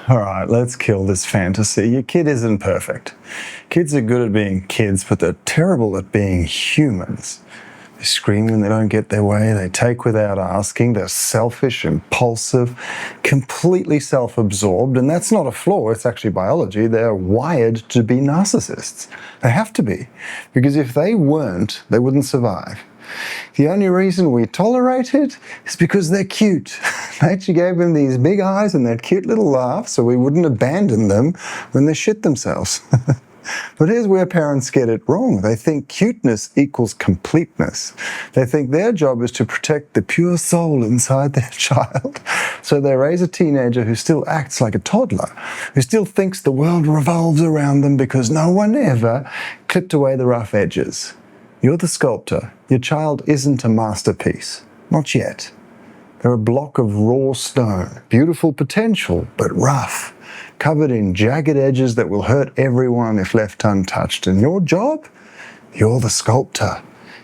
All right, let's kill this fantasy. Your kid isn't perfect. Kids are good at being kids, but they're terrible at being humans. They scream when they don't get their way. They take without asking. They're selfish, impulsive, completely self-absorbed. And that's not a flaw. It's actually biology. They're wired to be narcissists. They have to be. Because if they weren't, they wouldn't survive. The only reason we tolerate it is because they're cute. Nature gave them these big eyes and that cute little laugh so we wouldn't abandon them when they shit themselves. But here's where parents get it wrong. They think cuteness equals completeness. They think their job is to protect the pure soul inside their child. So they raise a teenager who still acts like a toddler, who still thinks the world revolves around them because no one ever clipped away the rough edges. You're the sculptor. Your child isn't a masterpiece. Not yet. They're a block of raw stone. Beautiful potential, but rough. Covered in jagged edges that will hurt everyone if left untouched. And your job? You're the sculptor.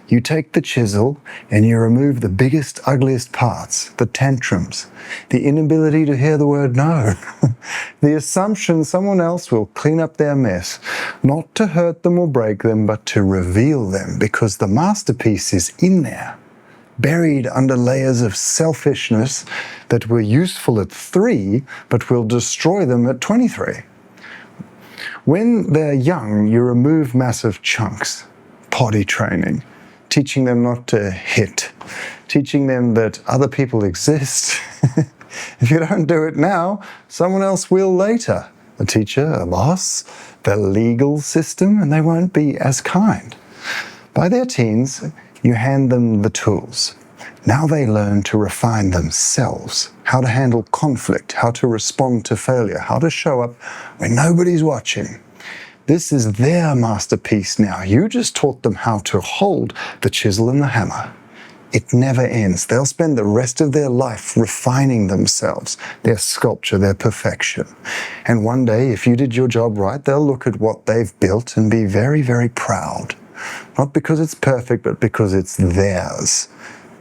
You take the chisel and you remove the biggest, ugliest parts, the tantrums, the inability to hear the word no, the assumption someone else will clean up their mess, not to hurt them or break them, but to reveal them, because the masterpiece is in there, buried under layers of selfishness that were useful at 3, but will destroy them at 23. When they're young, you remove massive chunks, potty training, teaching them not to hit, teaching them that other people exist. If you don't do it now, someone else will later. A teacher, a boss, the legal system, and they won't be as kind. By their teens, you hand them the tools. Now they learn to refine themselves, how to handle conflict, how to respond to failure, how to show up when nobody's watching. This is their masterpiece now. You just taught them how to hold the chisel and the hammer. It never ends. They'll spend the rest of their life refining themselves, their sculpture, their perfection. And one day, if you did your job right, they'll look at what they've built and be very, very proud. Not because it's perfect, but because it's theirs.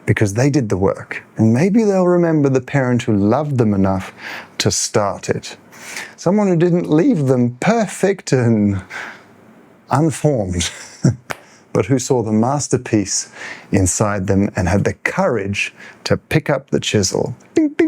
Because they did the work. And maybe they'll remember the parent who loved them enough to start it. Someone who didn't leave them perfect and unformed, but who saw the masterpiece inside them and had the courage to pick up the chisel. Bing, bing.